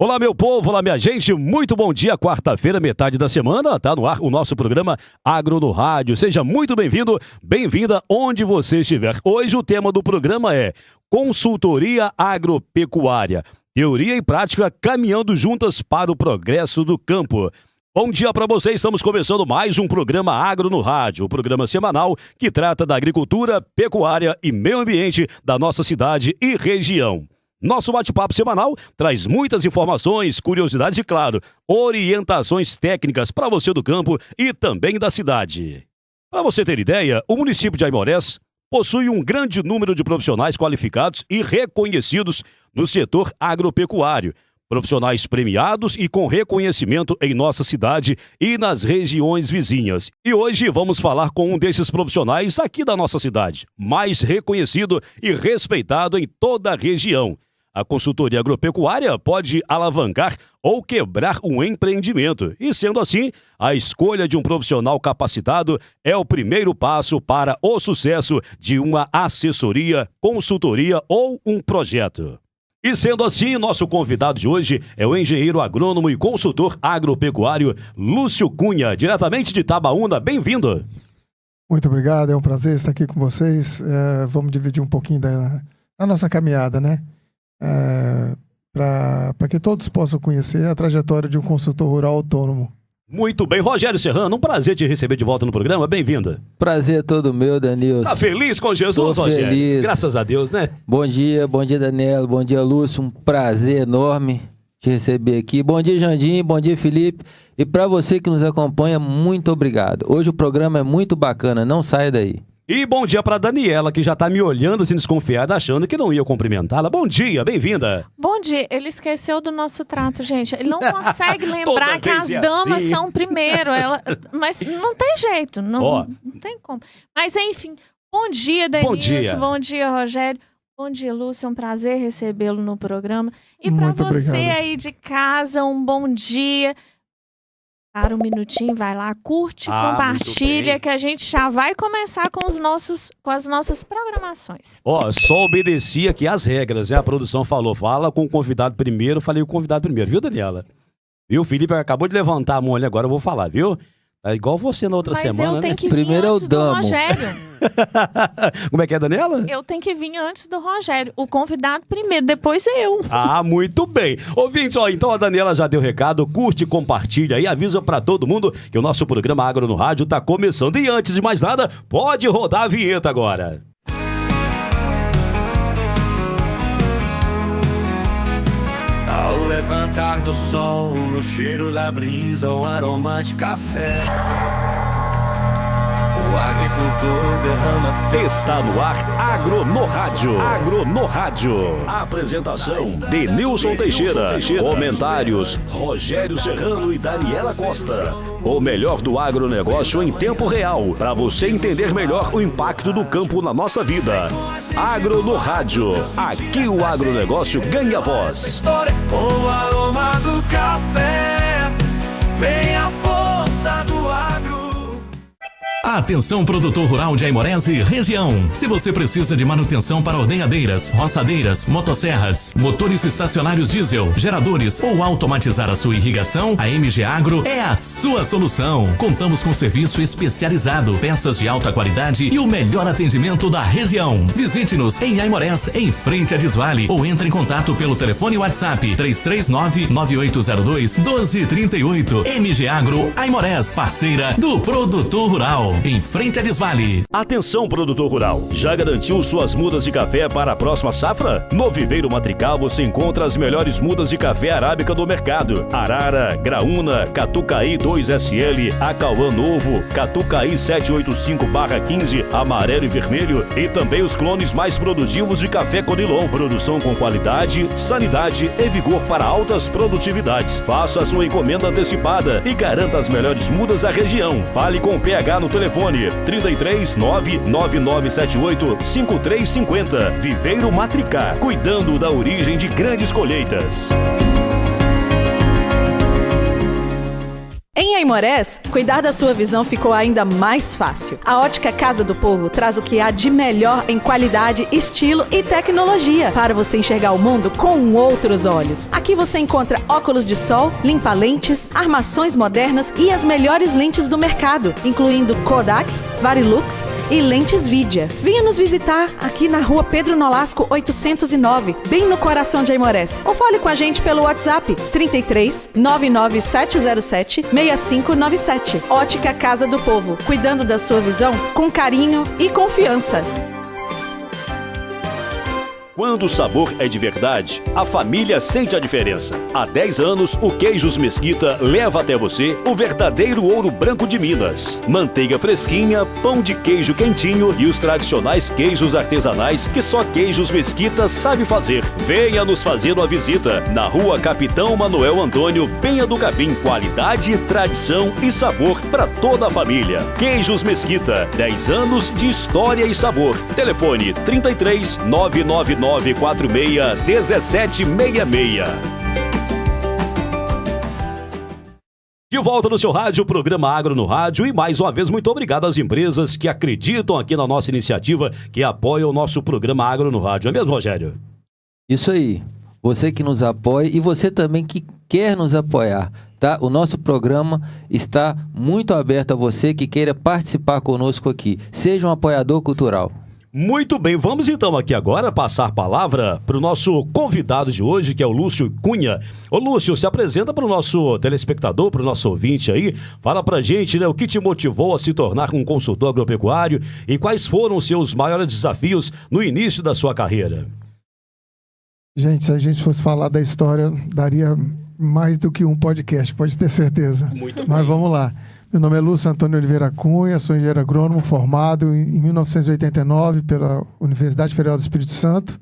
Olá, meu povo, olá, minha gente, muito bom dia, quarta-feira, metade da semana, tá no ar o nosso programa Agro no Rádio. Seja muito bem-vindo, bem-vinda onde você estiver. Hoje o tema do programa é Consultoria Agropecuária, teoria e prática caminhando juntas para o progresso do campo. Bom dia para vocês, estamos começando mais um programa Agro no Rádio, o programa semanal que trata da agricultura, pecuária e meio ambiente da nossa cidade e região. Nosso bate-papo semanal traz muitas informações, curiosidades e, claro, orientações técnicas para você do campo e também da cidade. Para você ter ideia, o município de Aimorés possui um grande número de profissionais qualificados e reconhecidos no setor agropecuário. Profissionais premiados e com reconhecimento em nossa cidade e nas regiões vizinhas. E hoje vamos falar com um desses profissionais aqui da nossa cidade, mais reconhecido e respeitado em toda a região. A consultoria agropecuária pode alavancar ou quebrar um empreendimento. E sendo assim, a escolha de um profissional capacitado é o primeiro passo para o sucesso de uma assessoria, consultoria ou um projeto. E sendo assim, nosso convidado de hoje é o engenheiro agrônomo e consultor agropecuário Lúcio Cunha, diretamente de Itabaúna. Bem-vindo! Muito obrigado, é um prazer estar aqui com vocês. Vamos dividir um pouquinho da nossa caminhada, né? Para que todos possam conhecer a trajetória de um consultor rural autônomo. Muito bem, Rogério Serrano, um prazer te receber de volta no programa, bem-vindo. Prazer todo meu, Danilson. Tá feliz com Jesus, Tô Rogério? feliz. Graças a Deus, né? Bom dia, Daniela, bom dia, Lúcio, um prazer enorme te receber aqui. Bom dia, Jandim, bom dia, Felipe. E para você que nos acompanha, muito obrigado. Hoje o programa é muito bacana, não saia daí. E bom dia pra Daniela, que já tá me olhando assim desconfiada, achando que não ia cumprimentá-la. Bom dia, bem-vinda. Bom dia. Ele esqueceu do nosso trato, gente. Ele não consegue lembrar que as damas assim. são primeiro. Mas não tem jeito, não tem como. Mas enfim, bom dia, Denilson. Bom dia, Rogério. Bom dia, Lúcio. É um prazer recebê-lo no programa. E para você aí de casa, um bom dia. Para um minutinho, vai lá, curte, compartilha, que a gente já vai começar com as nossas programações. Só obedeci aqui as regras, a produção falou, fala com o convidado primeiro, falei o convidado primeiro, viu, Daniela? Viu, o Felipe acabou de levantar a mão ali, agora eu vou falar, viu? É igual você na outra semana, Mas eu tenho que vir Primeiro antes do damo. Rogério. Como é que é, Daniela? Eu tenho que vir antes do Rogério. O convidado primeiro, depois eu. Muito bem. Ouvintes, então a Daniela já deu recado, curte, compartilha e avisa pra todo mundo que o nosso programa Agro no Rádio tá começando. E antes de mais nada, pode rodar a vinheta agora. Ao levantar do sol, no cheiro da brisa, o aroma de café, o agricultor derrama seu... Está no ar Agro no Rádio. Agro no Rádio. Apresentação Denilson Teixeira. Comentários Rogério Serrano e Daniela Costa. O melhor do agronegócio em tempo real, para você entender melhor o impacto do campo na nossa vida. Agro no Rádio. Aqui o agronegócio ganha voz. O aroma do café, vem a força do agro. Atenção, produtor rural de Aimorés e região. Se você precisa de manutenção para ordenhadeiras, roçadeiras, motosserras, motores estacionários diesel, geradores ou automatizar a sua irrigação, a MG Agro é a sua solução. Contamos com serviço especializado, peças de alta qualidade e o melhor atendimento da região. Visite-nos em Aimorés, em frente a Desvale, ou entre em contato pelo telefone WhatsApp 339-9802-1238. MG Agro Aimorés, parceira do produtor rural. Em frente a Desvale. Atenção, produtor rural. Já garantiu suas mudas de café para a próxima safra? No Viveiro Matrical você encontra as melhores mudas de café arábica do mercado. Arara, Graúna, Catucaí 2SL, Acauã Novo, Catucaí 785/15, amarelo e vermelho, e também os clones mais produtivos de café Conilon. Produção com qualidade, sanidade e vigor para altas produtividades. Faça a sua encomenda antecipada e garanta as melhores mudas da região. Fale com o PH no telefone 33 99978 5350. Viveiro Matricá, cuidando da origem de grandes colheitas. Em Aimorés, cuidar da sua visão ficou ainda mais fácil. A Ótica Casa do Povo traz o que há de melhor em qualidade, estilo e tecnologia para você enxergar o mundo com outros olhos. Aqui você encontra óculos de sol, limpa-lentes, armações modernas e as melhores lentes do mercado, incluindo Kodak, Varilux e lentes Vidia. Venha nos visitar aqui na rua Pedro Nolasco 809, bem no coração de Aimorés. Ou fale com a gente pelo WhatsApp 33 99707 6597. Ótica Casa do Povo, cuidando da sua visão com carinho e confiança. Quando o sabor é de verdade, a família sente a diferença. Há 10 anos, o Queijos Mesquita leva até você o verdadeiro ouro branco de Minas. Manteiga fresquinha, pão de queijo quentinho e os tradicionais queijos artesanais que só Queijos Mesquita sabe fazer. Venha nos fazer uma visita na Rua Capitão Manuel Antônio, Penha do Capim. Qualidade, tradição e sabor para toda a família. Queijos Mesquita, 10 anos de história e sabor. Telefone 33 999 46-1766. De volta no seu rádio, programa Agro no Rádio. E mais uma vez, muito obrigado às empresas que acreditam aqui na nossa iniciativa, que apoiam o nosso programa Agro no Rádio. É mesmo, Rogério? Isso aí. Você que nos apoia e você também que quer nos apoiar, tá? O nosso programa está muito aberto a você que queira participar conosco aqui. Seja um apoiador cultural. Muito bem, vamos então aqui agora passar a palavra para o nosso convidado de hoje, que é o Lúcio Cunha. Ô Lúcio, se apresenta para o nosso telespectador, para o nosso ouvinte aí. Fala pra gente, né, o que te motivou a se tornar um consultor agropecuário e quais foram os seus maiores desafios no início da sua carreira. Gente, se a gente fosse falar da história, daria mais do que um podcast, pode ter certeza. Muito Mas bem. vamos lá. Meu nome é Lúcio Antônio Oliveira Cunha, sou engenheiro agrônomo formado em 1989 pela Universidade Federal do Espírito Santo.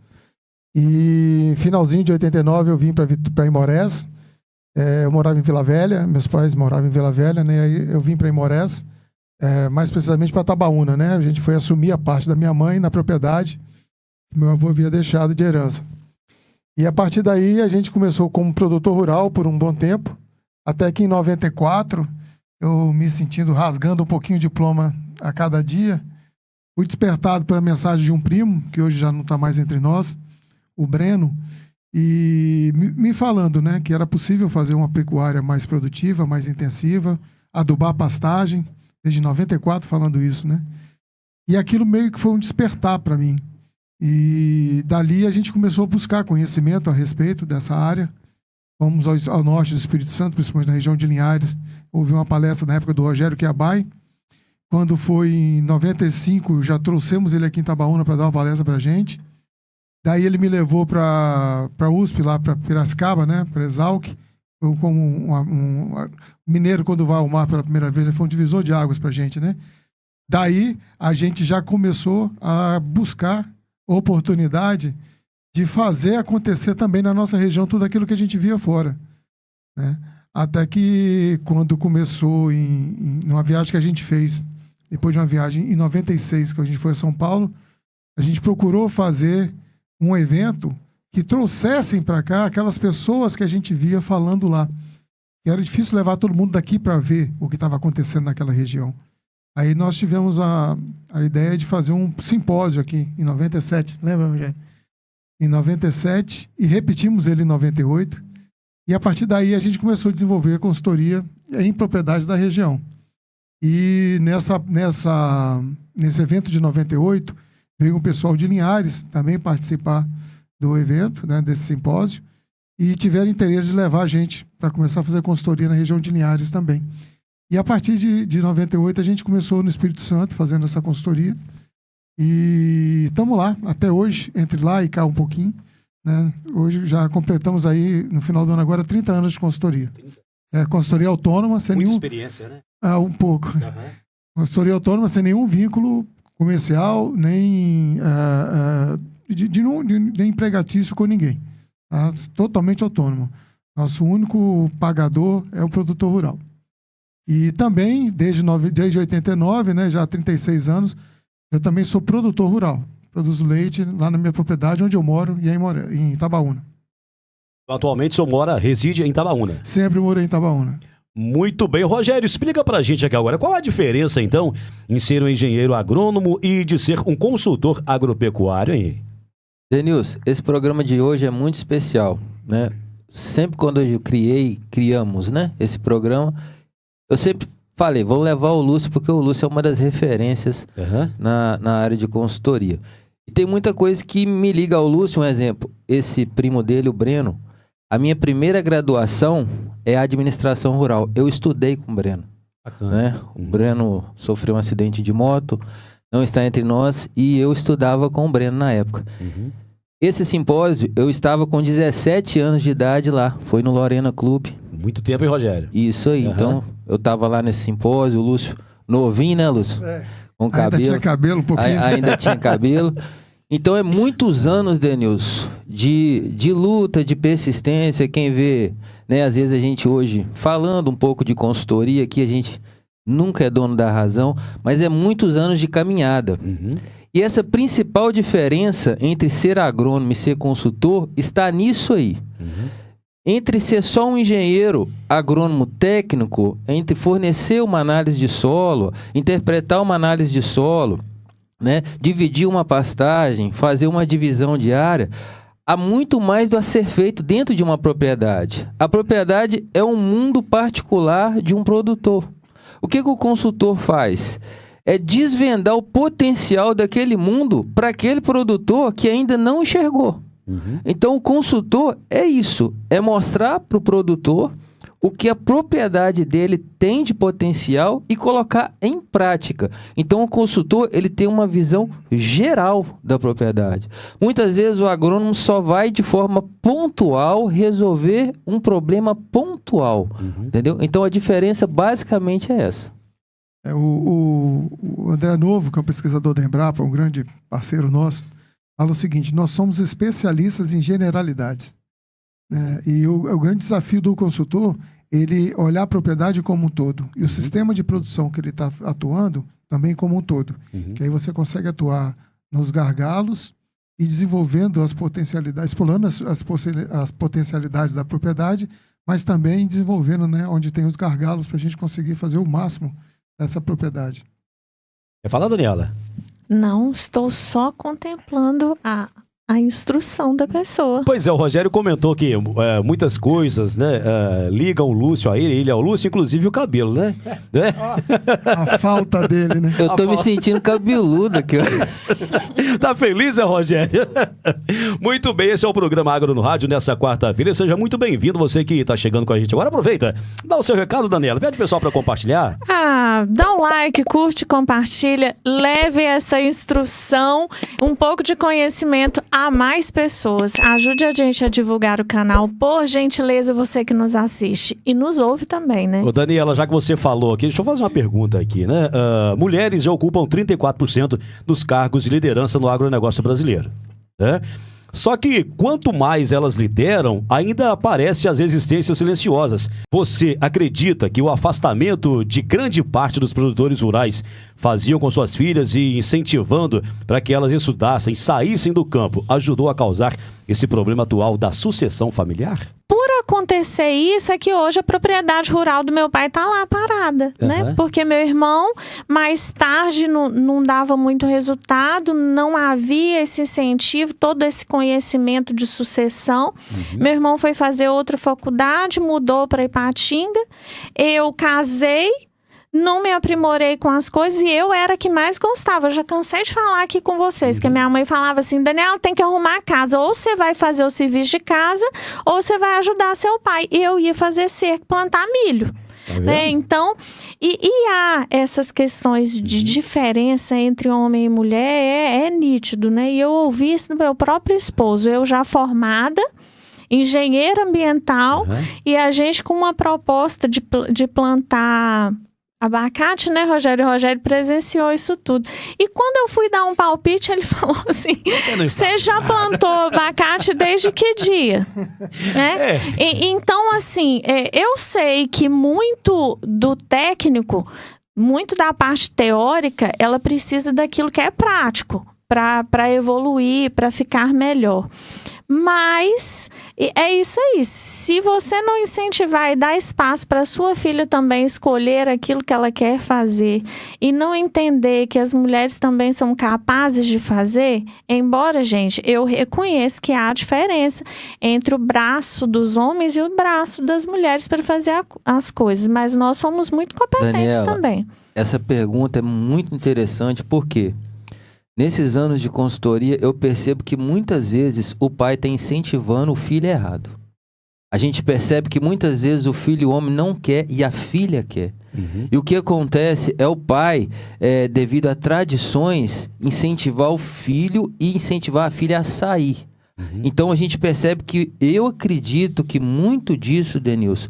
E finalzinho de 89 eu vim para Aimorés. Eu morava em Vila Velha, meus pais moravam em Vila Velha, né? Aí eu vim para Aimorés, mais precisamente para Tabaúna, né? A gente foi assumir a parte da minha mãe na propriedade que meu avô havia deixado de herança. E a partir daí a gente começou como produtor rural por um bom tempo, até que em 94... eu me sentindo rasgando um pouquinho o diploma a cada dia, fui despertado pela mensagem de um primo, que hoje já não está mais entre nós, o Breno, e me falando, né, que era possível fazer uma pecuária mais produtiva, mais intensiva, adubar a pastagem, desde 94 falando isso, né? E aquilo meio que foi um despertar para mim. E dali a gente começou a buscar conhecimento a respeito dessa área. Fomos ao norte do Espírito Santo, principalmente na região de Linhares. Houve uma palestra na época do Rogério Quiabai. Quando foi em 95, já trouxemos ele aqui em Tabaúna para dar uma palestra para a gente. Daí ele me levou para a USP, lá para Piracicaba, né, para Exalc. Como um mineiro, quando vai ao mar pela primeira vez, ele foi um divisor de águas para a gente, né? Daí a gente já começou a buscar oportunidade de fazer acontecer também na nossa região tudo aquilo que a gente via fora, né? Até que quando começou numa viagem que a gente fez, depois de uma viagem em 96, que a gente foi a São Paulo, a gente procurou fazer um evento que trouxessem para cá aquelas pessoas que a gente via falando lá. E era difícil levar todo mundo daqui para ver o que estava acontecendo naquela região. Aí nós tivemos a ideia de fazer um simpósio aqui em 97, lembra, Rogério? Em 97, e repetimos ele em 98. E a partir daí a gente começou a desenvolver a consultoria em propriedades da região. E nesse evento de 98, veio um pessoal de Linhares também participar do evento, né, desse simpósio, e tiveram interesse de levar a gente para começar a fazer consultoria na região de Linhares também. E a partir de 98 a gente começou no Espírito Santo fazendo essa consultoria. E estamos lá, até hoje, entre lá e cá um pouquinho, né? Hoje já completamos aí, no final do ano agora, 30 anos de consultoria. Consultoria autônoma, sem Muita nenhum... experiência, né? Um pouco. Uhum. Consultoria autônoma, sem nenhum vínculo comercial, nem nem empregatício com ninguém. Tá? Totalmente autônomo. Nosso único pagador é o produtor rural. E também, desde 89, né, já há 36 anos, eu também sou produtor rural. Produzo leite lá na minha propriedade, onde eu moro, em Tabaúna. Atualmente o senhor reside em Tabaúna. Sempre morei em Tabaúna. Muito bem. Rogério, explica pra gente aqui agora, qual a diferença, então, em ser um engenheiro agrônomo e de ser um consultor agropecuário, hein? Denilson, esse programa de hoje é muito especial, né? Sempre quando eu criamos, né, esse programa, eu sempre falei, vou levar o Lúcio, porque o Lúcio é uma das referências na área de consultoria. E tem muita coisa que me liga ao Lúcio, um exemplo, esse primo dele, o Breno, a minha primeira graduação é a administração rural. Eu estudei com o Breno. Né? O Breno sofreu um acidente de moto, não está entre nós, e eu estudava com o Breno na época. Esse simpósio, eu estava com 17 anos de idade lá, foi no Lorena Clube. Muito tempo, hein, Rogério? Isso aí, então eu estava lá nesse simpósio, o Lúcio, novinho, né, Lúcio? Com cabelo. Ainda tinha cabelo um pouquinho. Ainda tinha cabelo. Então é muitos anos, Denilson, de luta, de persistência. Quem vê, né, às vezes a gente hoje, falando um pouco de consultoria, aqui a gente nunca é dono da razão, mas é muitos anos de caminhada. E essa principal diferença entre ser agrônomo e ser consultor está nisso aí. Entre ser só um engenheiro agrônomo técnico, entre fornecer uma análise de solo, interpretar uma análise de solo, né, dividir uma pastagem, fazer uma divisão de área, há muito mais a ser feito dentro de uma propriedade. A propriedade é um mundo particular de um produtor. O que o consultor faz? É desvendar o potencial daquele mundo para aquele produtor que ainda não enxergou. Então o consultor é isso, é mostrar para o produtor o que a propriedade dele tem de potencial e colocar em prática. Então o consultor, ele tem uma visão geral da propriedade. Muitas vezes o agrônomo só vai de forma pontual resolver um problema pontual, entendeu? Então a diferença basicamente é essa. O André Novo, que é um pesquisador da Embrapa, um grande parceiro nosso, fala o seguinte: nós somos especialistas em generalidades. E o grande desafio do consultor, ele olhar a propriedade como um todo e o sistema de produção que ele está atuando também como um todo. Que aí você consegue atuar nos gargalos e desenvolvendo as potencialidades, explorando as potencialidades da propriedade, mas também desenvolvendo, né, onde tem os gargalos para a gente conseguir fazer o máximo dessa propriedade. Quer falar, Daniela? Não, estou só contemplando a instrução da pessoa. Pois é, o Rogério comentou que muitas coisas, né, ligam o Lúcio a ele ao Lúcio, inclusive o cabelo, né? A falta dele, né? Eu tô me sentindo cabeludo aqui. Tá feliz, Rogério? Muito bem, esse é o programa Agro no Rádio nessa quarta-feira. Seja muito bem-vindo, você que tá chegando com a gente agora. Aproveita, dá o seu recado, Daniela. Pede o pessoal para compartilhar. Dá um like, curte, compartilha, leve essa instrução, um pouco de conhecimento a mais pessoas. Ajude a gente a divulgar o canal, por gentileza, você que nos assiste e nos ouve também, né? Ô, Daniela, já que você falou aqui, deixa eu fazer uma pergunta aqui, né? Mulheres já ocupam 34% dos cargos de liderança no agronegócio brasileiro, né? Só que quanto mais elas lideram, ainda aparecem as resistências silenciosas. Você acredita que o afastamento de grande parte dos produtores rurais faziam com suas filhas e incentivando para que elas estudassem, saíssem do campo, ajudou a causar esse problema atual da sucessão familiar? Por acontecer isso, é que hoje a propriedade rural do meu pai está lá parada, né? Porque meu irmão, mais tarde, não dava muito resultado, não havia esse incentivo, todo esse conhecimento de sucessão. Meu irmão foi fazer outra faculdade, mudou para Ipatinga, eu casei, não me aprimorei com as coisas e eu era a que mais gostava. Eu já cansei de falar aqui com vocês, que a minha mãe falava assim: Daniela, tem que arrumar a casa, ou você vai fazer o serviço de casa, ou você vai ajudar seu pai. E eu ia fazer cerco, plantar milho. Então, e há essas questões de diferença entre homem e mulher, é nítido, né? E eu ouvi isso do meu próprio esposo, eu já formada, engenheira ambiental, e a gente com uma proposta de plantar abacate, né, Rogério? O Rogério presenciou isso tudo. E quando eu fui dar um palpite, ele falou assim: você já plantou abacate desde que dia? Né? Então, assim, eu sei que muito do técnico, muito da parte teórica, ela precisa daquilo que é prático para evoluir, para ficar melhor. Mas é isso aí. Se você não incentivar e dar espaço para sua filha também escolher aquilo que ela quer fazer e não entender que as mulheres também são capazes de fazer, embora, gente, eu reconheço que há diferença entre o braço dos homens e o braço das mulheres para fazer as coisas, mas nós somos muito competentes, Daniela, também. Essa pergunta é muito interessante, por quê? Nesses anos de consultoria, eu percebo que muitas vezes o pai está incentivando o filho errado. A gente percebe que muitas vezes o filho, o homem, não quer e a filha quer. E o que acontece é o pai, devido a tradições, incentivar o filho e incentivar a filha a sair. Então a gente percebe que, eu acredito que muito disso, Denilson,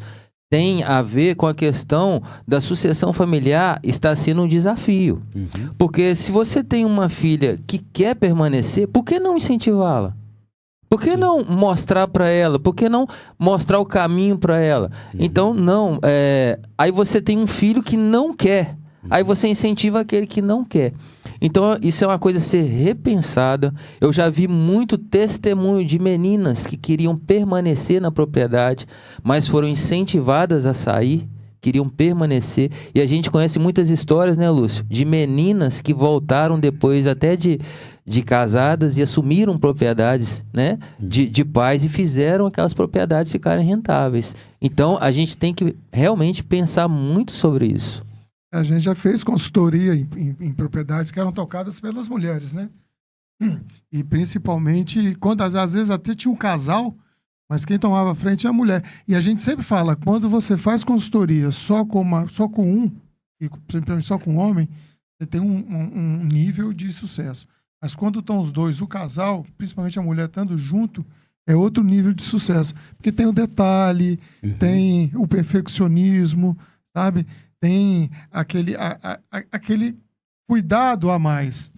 tem a ver com a questão da sucessão familiar estar sendo um desafio. Porque se você tem uma filha que quer permanecer, por que não incentivá-la? Por que não mostrar para ela? Por que não mostrar o caminho para ela? Então, não. Aí você tem um filho que não quer. Aí você incentiva aquele que não quer. Então, isso é uma coisa a ser repensada. Eu já vi muito testemunho de meninas que queriam permanecer na propriedade, mas foram incentivadas a sair, queriam permanecer. E a gente conhece muitas histórias, né, Lúcio? De meninas que voltaram depois até de casadas e assumiram propriedades, né, de pais e fizeram aquelas propriedades ficarem rentáveis. Então, a gente tem que realmente pensar muito sobre isso. A gente já fez consultoria em propriedades que eram tocadas pelas mulheres, né? E principalmente quando às vezes até tinha um casal, mas quem tomava frente é a mulher. E a gente sempre fala, quando você faz consultoria só com um, e principalmente só com um homem, você tem um nível de sucesso. Mas quando estão os dois, o casal, principalmente a mulher estando junto, é outro nível de sucesso. Porque tem o detalhe, tem o perfeccionismo, sabe? Tem aquele cuidado a mais,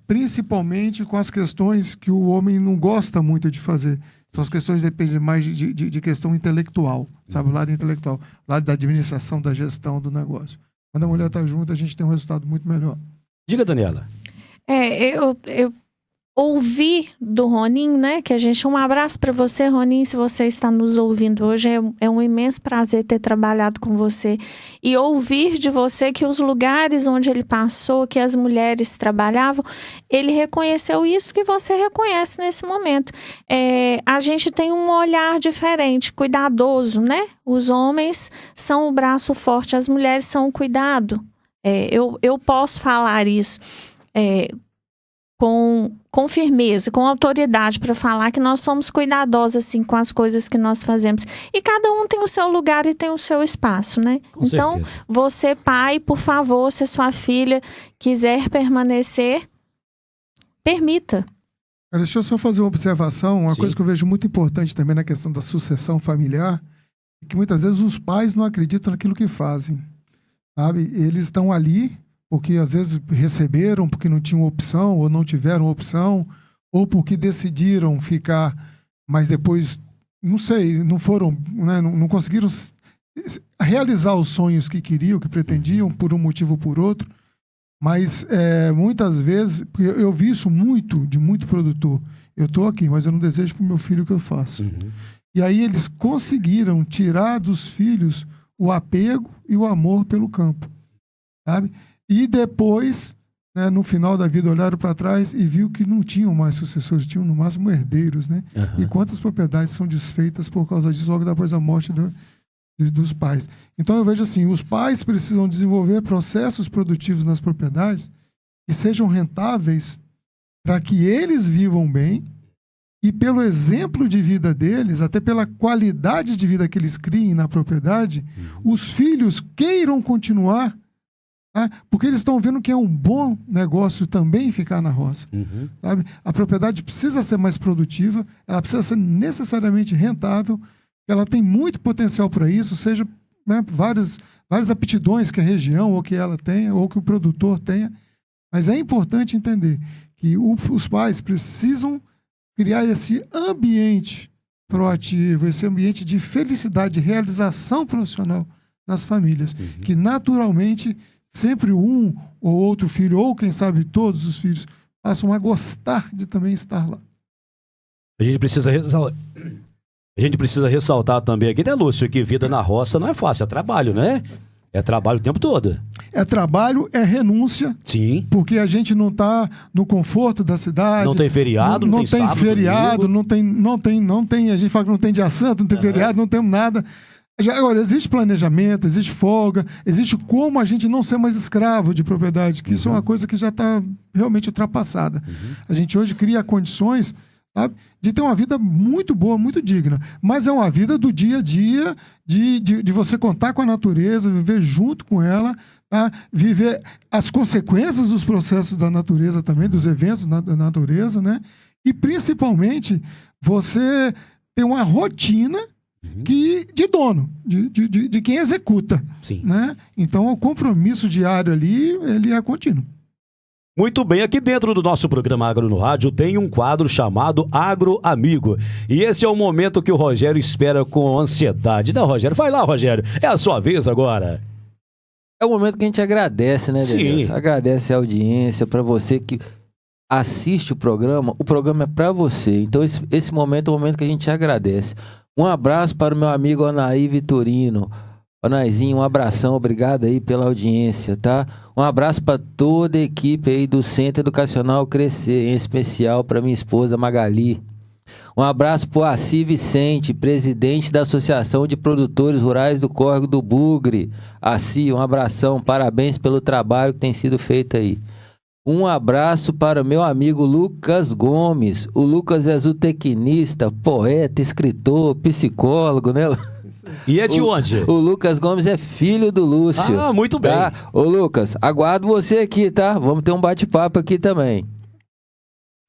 principalmente com as questões que o homem não gosta muito de fazer. São as questões que dependem mais de questão intelectual, sabe? O lado intelectual, o lado da administração, da gestão do negócio. Quando a mulher está junto, a gente tem um resultado muito melhor. Diga, Daniela. Eu ouvi do Roninho, né, que a gente, um abraço para você, Roninho, se você está nos ouvindo hoje, é um imenso prazer ter trabalhado com você e ouvir de você que os lugares onde ele passou, que as mulheres trabalhavam, ele reconheceu isso que você reconhece nesse momento. A gente tem um olhar diferente, cuidadoso, né? Os homens são o braço forte, as mulheres são o cuidado. Eu posso falar isso com firmeza, com autoridade para falar que nós somos cuidadosos assim, com as coisas que nós fazemos. E cada um tem o seu lugar e tem o seu espaço, né? Com então, certeza. Você, pai, por favor, se sua filha quiser permanecer, permita. Deixa eu só fazer uma observação, uma Sim. coisa que eu vejo muito importante também na questão da sucessão familiar, é que muitas vezes os pais não acreditam naquilo que fazem, sabe? Eles estão ali porque às vezes receberam porque não tinham opção, ou não tiveram opção, ou porque decidiram ficar, mas depois, não sei, não foram, né, não conseguiram realizar os sonhos que queriam, que pretendiam, por um motivo ou por outro. Mas muitas vezes, porque eu vi isso muito, de muito produtor, eu estou aqui, mas eu não desejo para o meu filho o que eu faço. E aí eles conseguiram tirar dos filhos o apego e o amor pelo campo, sabe? E depois, né, no final da vida, olharam para trás e viu que não tinham mais sucessores, tinham no máximo herdeiros, né? E quantas propriedades são desfeitas por causa disso, logo depois da morte dos pais. Então eu vejo assim, os pais precisam desenvolver processos produtivos nas propriedades que sejam rentáveis para que eles vivam bem e pelo exemplo de vida deles, até pela qualidade de vida que eles criem na propriedade, os filhos queiram continuar. Porque eles estão vendo que é um bom negócio também ficar na roça. Sabe? A propriedade precisa ser mais produtiva, ela precisa ser necessariamente rentável, ela tem muito potencial para isso, seja, né, várias aptidões que a região ou que ela tenha, ou que o produtor tenha. Mas é importante entender que os pais precisam criar esse ambiente proativo, esse ambiente de felicidade, de realização profissional nas famílias, que naturalmente sempre um ou outro filho, ou quem sabe todos os filhos, passam a gostar de também estar lá. A gente precisa ressaltar também aqui, né, Lúcio, que vida na roça não é fácil, é trabalho, né? É trabalho o tempo todo. É trabalho, é renúncia. Sim. Porque a gente não está no conforto da cidade. Não tem feriado, não tem sábado, feriado, domingo. não tem. A gente fala que não tem dia santo, não tem feriado, não temos nada. Agora, existe planejamento, existe folga, existe como a gente não ser mais escravo de propriedade, que isso é uma coisa que já está realmente ultrapassada. A gente hoje cria condições, sabe, de ter uma vida muito boa, muito digna. Mas é uma vida do dia a dia, de você contar com a natureza, viver junto com ela, tá? Viver as consequências dos processos da natureza também, dos eventos da natureza, né? E principalmente você ter uma rotina de dono, de quem executa. Sim. Né? Então o compromisso diário ali, ele é contínuo. Muito bem, aqui dentro do nosso programa Agro no Rádio tem um quadro chamado Agro Amigo. E esse é o momento que o Rogério espera com ansiedade. Não, Rogério? Vai lá, Rogério. É a sua vez agora. É o momento que a gente agradece, né, Denis? Sim. Agradece a audiência, para você que assiste o programa é para você. Então esse momento é o momento que a gente agradece. Um abraço para o meu amigo Anaí Vitorino. Anaizinho, um abração, obrigado aí pela audiência, tá? Um abraço para toda a equipe aí do Centro Educacional Crescer, em especial para minha esposa Magali. Um abraço para o Assi Vicente, presidente da Associação de Produtores Rurais do Córrego do Bugre. Assi, um abração, parabéns pelo trabalho que tem sido feito aí. Um abraço para o meu amigo Lucas Gomes. O Lucas é zootecnista, poeta, escritor, psicólogo, né? E é de onde? O Lucas Gomes é filho do Lúcio. Ah, muito bem. Tá? Ô Lucas, aguardo você aqui, tá? Vamos ter um bate-papo aqui também.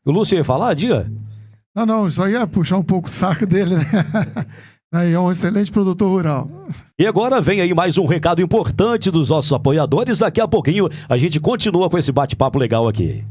O Lúcio ia falar, diga? Não, isso aí é puxar um pouco o saco dele, né? Aí é um excelente produtor rural. E agora vem aí mais um recado importante dos nossos apoiadores. Daqui a pouquinho a gente continua com esse bate-papo legal aqui.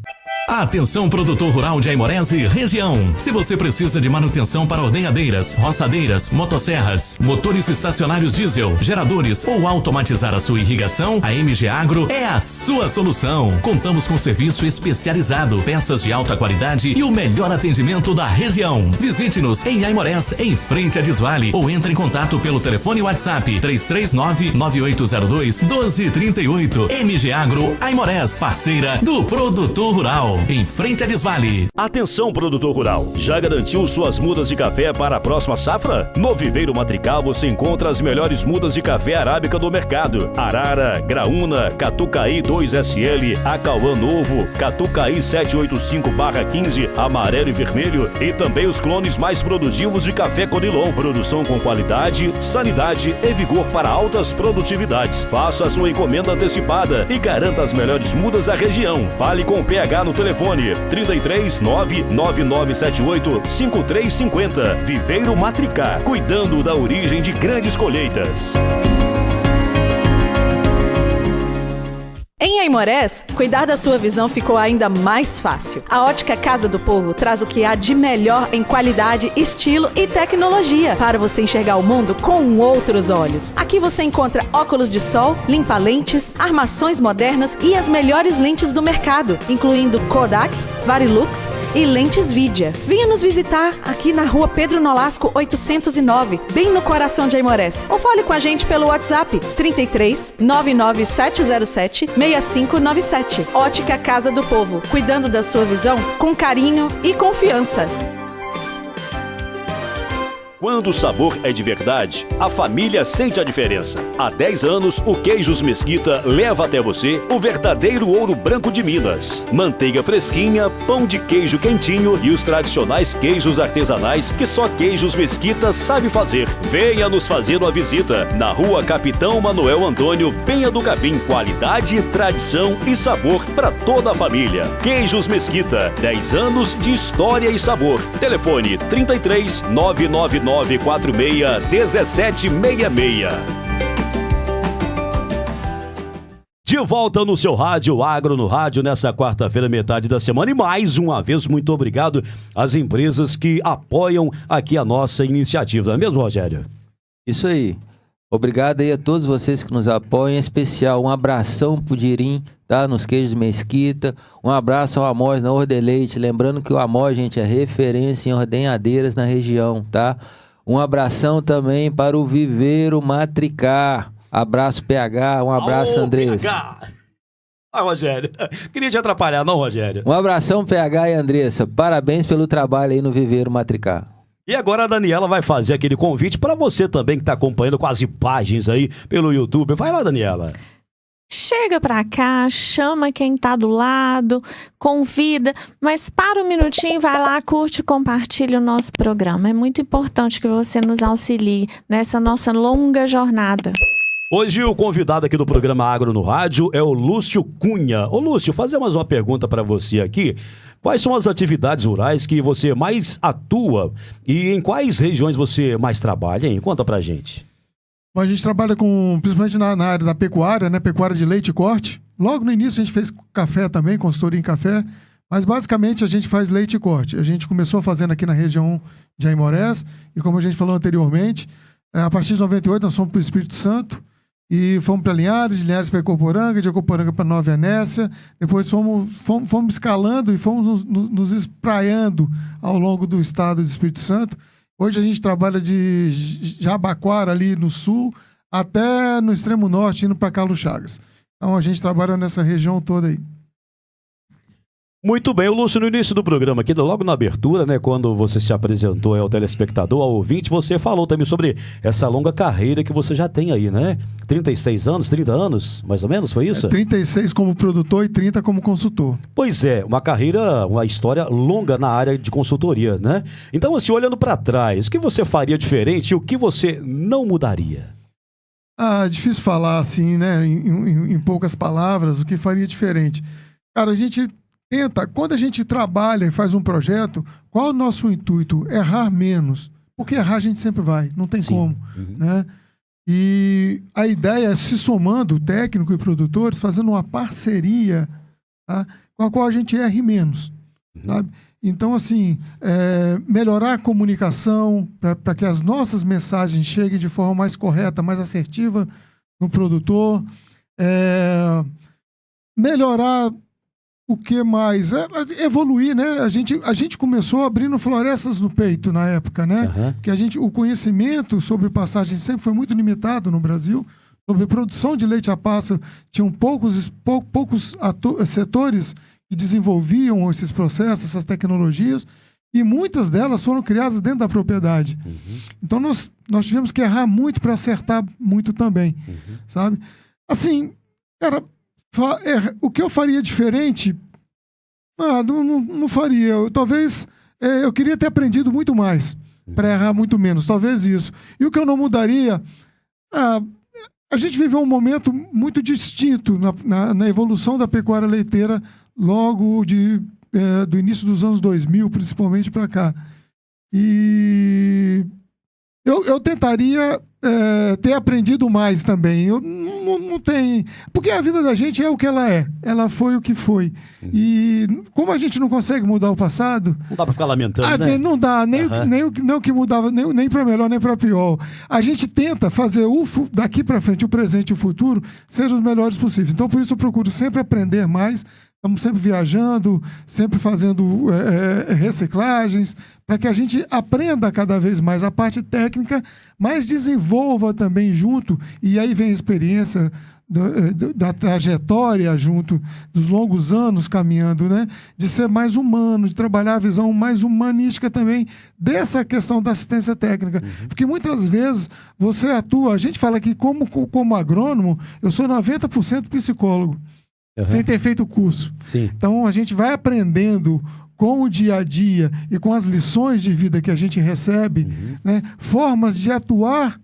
Atenção, produtor rural de Aimorés e região. Se você precisa de manutenção para ordenhadeiras, roçadeiras, motosserras, motores estacionários diesel, geradores ou automatizar a sua irrigação, a MG Agro é a sua solução. Contamos com serviço especializado, peças de alta qualidade e o melhor atendimento da região. Visite-nos em Aimorés, em frente a Desvale, ou entre em contato pelo telefone WhatsApp 339-9802-1238. MG Agro Aimorés, parceira do produtor rural. Em frente a Desvale. Atenção, produtor rural. Já garantiu suas mudas de café para a próxima safra? No Viveiro Matrical você encontra as melhores mudas de café arábica do mercado. Arara, Graúna, Catucaí 2SL, Acauã Novo, Catucaí 785/15, amarelo e vermelho, e também os clones mais produtivos de café Conilon. Produção com qualidade, sanidade e vigor para altas produtividades. Faça a sua encomenda antecipada e garanta as melhores mudas da região. Fale com o PH no telefone 33 99978 5350. Viveiro Matricá, cuidando da origem de grandes colheitas. Em Aimorés, cuidar da sua visão ficou ainda mais fácil. A Ótica Casa do Povo traz o que há de melhor em qualidade, estilo e tecnologia para você enxergar o mundo com outros olhos. Aqui você encontra óculos de sol, limpa-lentes, armações modernas e as melhores lentes do mercado, incluindo Kodak, Varilux e lentes Vidia. Venha nos visitar aqui na rua Pedro Nolasco 809, bem no coração de Aimorés. Ou fale com a gente pelo WhatsApp 33 99707 6597. Ótica Casa do Povo, cuidando da sua visão com carinho e confiança. Quando o sabor é de verdade, a família sente a diferença. Há 10 anos, o Queijos Mesquita leva até você o verdadeiro ouro branco de Minas. Manteiga fresquinha, pão de queijo quentinho e os tradicionais queijos artesanais que só Queijos Mesquita sabe fazer. Venha nos fazer uma visita na rua Capitão Manuel Antônio, Penha do Capim. Qualidade, tradição e sabor para toda a família. Queijos Mesquita, 10 anos de história e sabor. Telefone 33 999 946-1766. De volta no seu rádio, Agro no Rádio, nessa quarta-feira, metade da semana. E mais uma vez, muito obrigado às empresas que apoiam aqui a nossa iniciativa. Não é mesmo, Rogério? Isso aí. Obrigado aí a todos vocês que nos apoiam, em especial um abração pro Dirim, tá? Nos queijos Mesquita, um abraço ao Amós na Ordeleite, lembrando que o Amós, gente, é referência em ordenhadeiras na região, tá? Um abração também para o Viveiro Matricar, abraço PH, um abraço Andrés. Rogério, queria te atrapalhar não, Rogério? Um abração PH e Andressa, parabéns pelo trabalho aí no Viveiro Matricar. E agora a Daniela vai fazer aquele convite para você também que está acompanhando com as imagens aí pelo YouTube. Vai lá, Daniela. Chega pra cá, chama quem tá do lado, convida, mas para um minutinho, vai lá, curte e compartilha o nosso programa. É muito importante que você nos auxilie nessa nossa longa jornada. Hoje o convidado aqui do programa Agro no Rádio é o Lúcio Cunha. Ô Lúcio, fazer mais uma pergunta para você aqui. Quais são as atividades rurais que você mais atua e em quais regiões você mais trabalha, hein? Conta pra gente. A gente trabalha principalmente na área da pecuária, né? Pecuária de leite e corte. Logo no início a gente fez café também, consultoria em café, mas basicamente a gente faz leite e corte. A gente começou fazendo aqui na região de Aimorés e como a gente falou anteriormente, a partir de 98 nós fomos para o Espírito Santo e fomos para Linhares, de Linhares para Ecoporanga, de Ecoporanga para Nova Venécia, depois fomos escalando e fomos nos espraiando ao longo do estado do Espírito Santo. Hoje a gente trabalha de Jabaquara ali no sul até no extremo norte, indo para Carlos Chagas. Então a gente trabalha nessa região toda aí. Muito bem, o Lúcio, no início do programa aqui, logo na abertura, né, quando você se apresentou ao telespectador, ao ouvinte, você falou também sobre essa longa carreira que você já tem aí, né? 36 anos, 30 anos, mais ou menos, foi isso? 36 como produtor e 30 como consultor. Pois é, uma carreira, uma história longa na área de consultoria, né? Então, assim, olhando para trás, o que você faria diferente e o que você não mudaria? Difícil falar assim, né, em poucas palavras, o que faria diferente. Cara, a gente quando a gente trabalha e faz um projeto, qual é o nosso intuito? Errar menos. Porque errar a gente sempre vai, não tem como. Né? E a ideia é se somando, técnico e produtores, fazendo uma parceria, tá? Com a qual a gente erre menos. Sabe? Então, assim, melhorar a comunicação para que as nossas mensagens cheguem de forma mais correta, mais assertiva no produtor. Melhorar o que mais? Evoluir, né? A gente começou abrindo florestas no peito na época, né? Que o conhecimento sobre passagem sempre foi muito limitado no Brasil. Sobre produção de leite a pasto, tinham poucos setores que desenvolviam esses processos, essas tecnologias, e muitas delas foram criadas dentro da propriedade. Então nós tivemos que errar muito para acertar muito também, sabe? Assim, cara, o que eu faria diferente? Não faria. Talvez eu queria ter aprendido muito mais para errar muito menos. Talvez isso. E o que eu não mudaria? A gente viveu um momento muito distinto na evolução da pecuária leiteira logo do início dos anos 2000, principalmente para cá. E eu tentaria ter aprendido mais também. Eu não tenho... Porque a vida da gente é o que ela é. Ela foi o que foi. E como a gente não consegue mudar o passado... Não dá para ficar lamentando, né? Não dá. Nem o que mudava, nem para melhor, nem para pior. A gente tenta fazer daqui para frente, o presente e o futuro, sejam os melhores possíveis. Então, por isso eu procuro sempre aprender mais. Estamos sempre viajando, sempre fazendo reciclagens, para que a gente aprenda cada vez mais a parte técnica, mas desenvolva também junto, e aí vem a experiência da trajetória junto, dos longos anos caminhando, né? De ser mais humano, de trabalhar a visão mais humanística também dessa questão da assistência técnica. Porque muitas vezes você atua, a gente fala que como agrônomo, eu sou 90% psicólogo. Sem ter feito o curso. Sim. Então a gente vai aprendendo com o dia a dia e com as lições de vida que a gente recebe, né, formas de atuar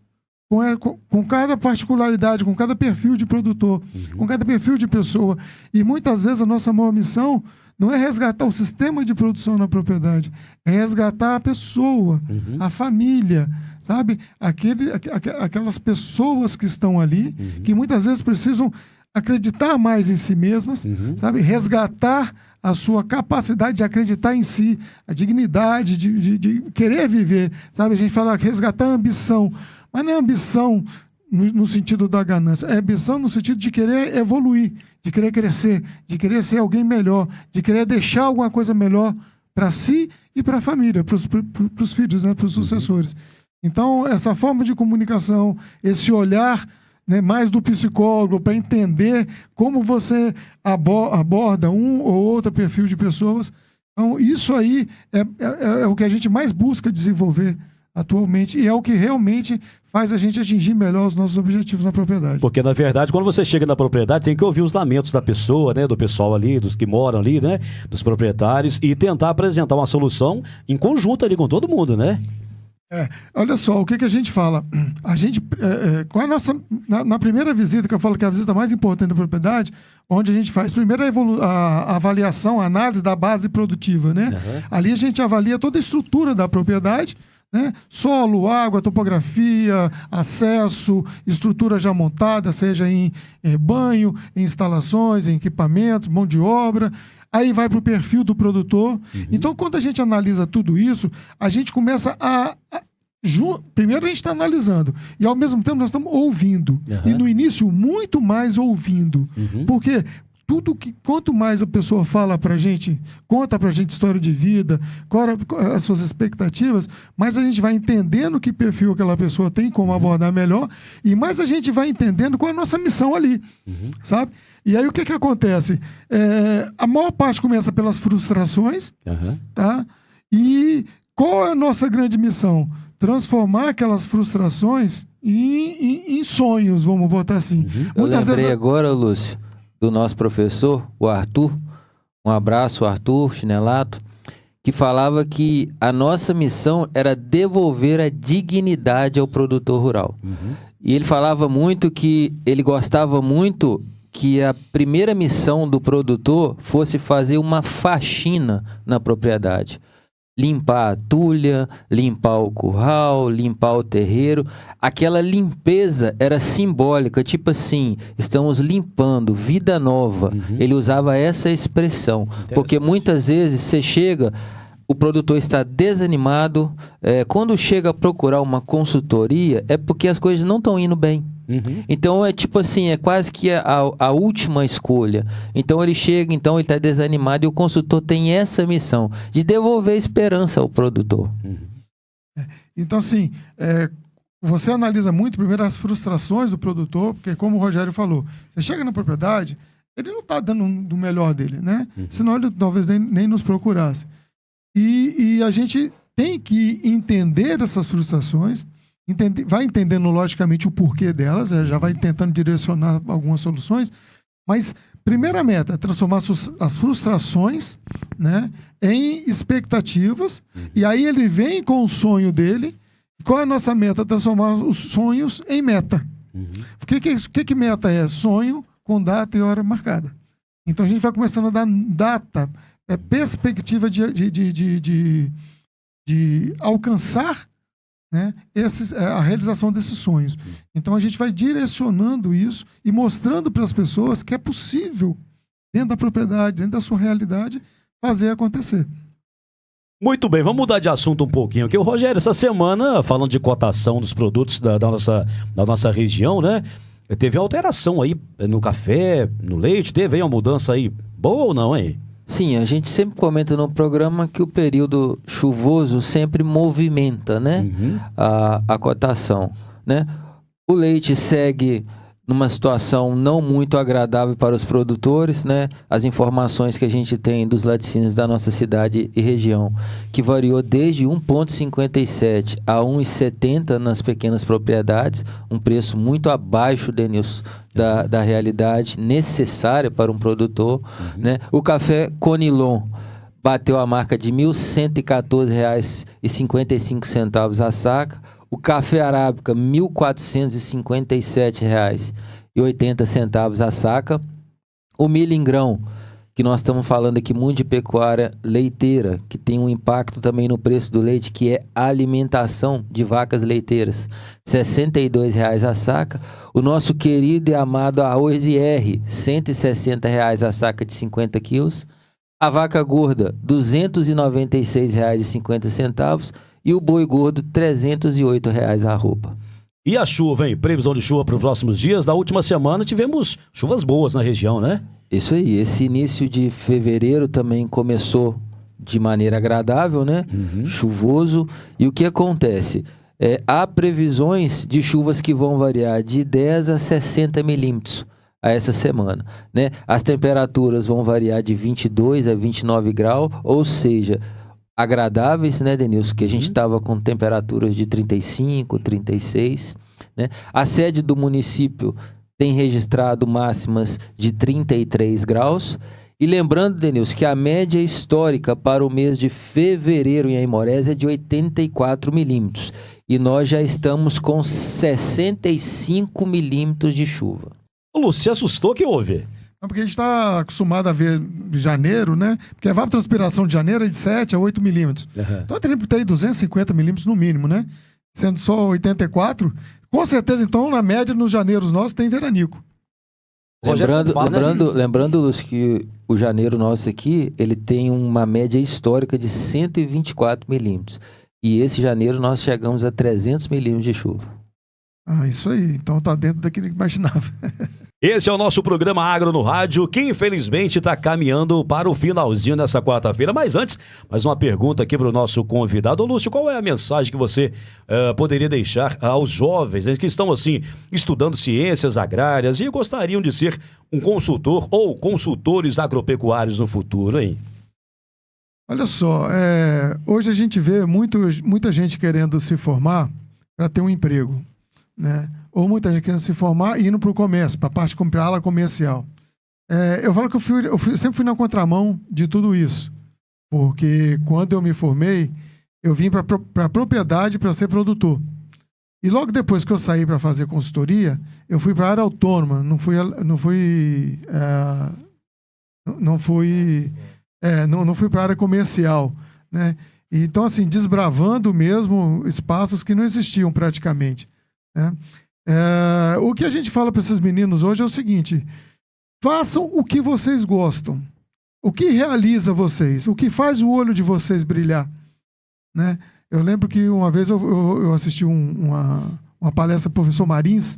com cada particularidade, com cada perfil de produtor, com cada perfil de pessoa. E muitas vezes a nossa maior missão não é resgatar o sistema de produção na propriedade, é resgatar a pessoa, a família, sabe? Aquelas pessoas que estão ali, que muitas vezes precisam acreditar mais em si mesmas, sabe? Resgatar a sua capacidade de acreditar em si, a dignidade de querer viver, sabe? A gente fala resgatar a ambição, mas não é ambição no sentido da ganância, é ambição no sentido de querer evoluir, de querer crescer, de querer ser alguém melhor, de querer deixar alguma coisa melhor para si e para a família, para os filhos, né, para os sucessores. Então, essa forma de comunicação, esse olhar, né, mais do psicólogo para entender como você aborda um ou outro perfil de pessoas. Então, isso aí é o que a gente mais busca desenvolver atualmente e é o que realmente faz a gente atingir melhor os nossos objetivos na propriedade. Porque, na verdade, quando você chega na propriedade, tem que ouvir os lamentos da pessoa, né, do pessoal ali, dos que moram ali, né, dos proprietários, e tentar apresentar uma solução em conjunto ali com todo mundo, né? Olha só, o que a gente fala? A gente, com a nossa, na primeira visita, que eu falo que é a visita mais importante da propriedade, onde a gente faz primeiro a avaliação, a análise da base produtiva, né? Uhum. Ali a gente avalia toda a estrutura da propriedade, né? Solo, água, topografia, acesso, estrutura já montada, seja em banho, em instalações, em equipamentos, mão de obra. Aí vai para o perfil do produtor. Uhum. Então, quando a gente analisa tudo isso, a gente começa primeiro a gente está analisando e ao mesmo tempo nós estamos ouvindo. Uhum. E no início, muito mais ouvindo. Uhum. Porque quanto mais a pessoa fala para a gente, conta para a gente história de vida, as suas expectativas, mais a gente vai entendendo que perfil aquela pessoa tem, como abordar melhor, e mais a gente vai entendendo qual é a nossa missão ali, sabe? E aí o que acontece? A maior parte começa pelas frustrações, tá? E qual é a nossa grande missão? Transformar aquelas frustrações em sonhos, vamos botar assim. Eu lembrei agora, Lúcio, do nosso professor, o Arthur, um abraço, Arthur Chinelato, que falava que a nossa missão era devolver a dignidade ao produtor rural. E ele falava muito que ele gostava muito que a primeira missão do produtor fosse fazer uma faxina na propriedade. Limpar a tulha, limpar o curral, limpar o terreiro. Aquela limpeza era simbólica, tipo assim, estamos limpando, vida nova. Ele usava essa expressão, porque muitas vezes você chega, o produtor está desanimado, quando chega a procurar uma consultoria, é porque as coisas não estão indo bem. Então é tipo assim, é quase que a última escolha. Então ele chega, então ele está desanimado e o consultor tem essa missão de devolver esperança ao produtor. Então assim, você analisa muito primeiro as frustrações do produtor, porque como o Rogério falou, você chega na propriedade, ele não está dando do melhor dele, né? Senão ele talvez nem nos procurasse. E a gente tem que entender essas frustrações, vai entendendo logicamente o porquê delas, já vai tentando direcionar algumas soluções, mas primeira meta é transformar as frustrações, né, em expectativas, e aí ele vem com o sonho dele. Qual é a nossa meta? Transformar os sonhos em meta. O que meta é? Sonho com data e hora marcada. Então a gente vai começando a dar data, perspectiva de alcançar, né, a realização desses sonhos. Então a gente vai direcionando isso e mostrando para as pessoas que é possível, dentro da propriedade, dentro da sua realidade, fazer acontecer. Muito bem, vamos mudar de assunto um pouquinho aqui. O Rogério, essa semana, falando de cotação dos produtos da nossa região, né? Teve alteração aí no café, no leite, teve aí uma mudança aí boa ou não, hein? Sim, a gente sempre comenta no programa que o período chuvoso sempre movimenta, né, a cotação, né? O leite segue numa situação não muito agradável para os produtores, né? As informações que a gente tem dos laticínios da nossa cidade e região, que variou desde 1,57 a 1,70 nas pequenas propriedades, um preço muito abaixo, Denilson, da realidade necessária para um produtor, né? O café Conilon bateu a marca de R$ 1.114,55 a saca. O café arábica, R$ 1.457,80 a saca. O milho em grão, que nós estamos falando aqui muito de pecuária leiteira, que tem um impacto também no preço do leite, que é a alimentação de vacas leiteiras, R$ 62,00 a saca. O nosso querido e amado arroz IR, R$ 160,00 a saca de 50 quilos. A vaca gorda, R$ 296,50. E o boi gordo, R$ 308,00 a roupa. E a chuva, hein? Previsão de chuva para os próximos dias. Da última semana tivemos chuvas boas na região, né? Isso aí. Esse início de fevereiro também começou de maneira agradável, né? Chuvoso. E o que acontece? Há previsões de chuvas que vão variar de 10 a 60 milímetros a essa semana, né? As temperaturas vão variar de 22 a 29 graus, ou seja, agradáveis, né, Denilson? Que a gente estava com temperaturas de 35, 36, né? A sede do município tem registrado máximas de 33 graus. E lembrando, Denilson, que a média histórica para o mês de fevereiro em Aimorés é de 84 milímetros. E nós já estamos com 65 milímetros de chuva. Ô, Lúcio, se assustou, o que houve? Não, porque a gente está acostumado a ver janeiro, né? Porque a evapotranspiração de janeiro é de 7 a 8 milímetros. Então teria que ter 250 milímetros no mínimo, né? Sendo só 84. Com certeza, então, na média, nos janeiros nossos tem veranico. Lembrando, Lúcio, que o janeiro nosso aqui, ele tem uma média histórica de 124 milímetros. E esse janeiro nós chegamos a 300 milímetros de chuva. Isso aí. Então tá dentro daquilo que imaginava. Esse é o nosso programa Agro no Rádio, que infelizmente está caminhando para o finalzinho nessa quarta-feira. Mas antes, mais uma pergunta aqui para o nosso convidado. Ô, Lúcio, qual é a mensagem que você poderia deixar aos jovens que estão assim estudando ciências agrárias e gostariam de ser um consultor ou consultores agropecuários no futuro, hein? Olha só, hoje a gente vê muita gente querendo se formar para ter um emprego, né? Ou muita gente querendo se formar e indo para o comércio, para a parte para a ala comercial. Eu falo que eu sempre fui na contramão de tudo isso, porque quando eu me formei, eu vim para a propriedade para ser produtor. E logo depois que eu saí para fazer consultoria, eu fui para a área autônoma, não fui para a área comercial, né? Então, assim, desbravando mesmo espaços que não existiam praticamente, né? O que a gente fala para esses meninos hoje é o seguinte: façam o que vocês gostam, o que realiza vocês, o que faz o olho de vocês brilhar, né? Eu lembro que uma vez eu assisti uma palestra do professor Marins,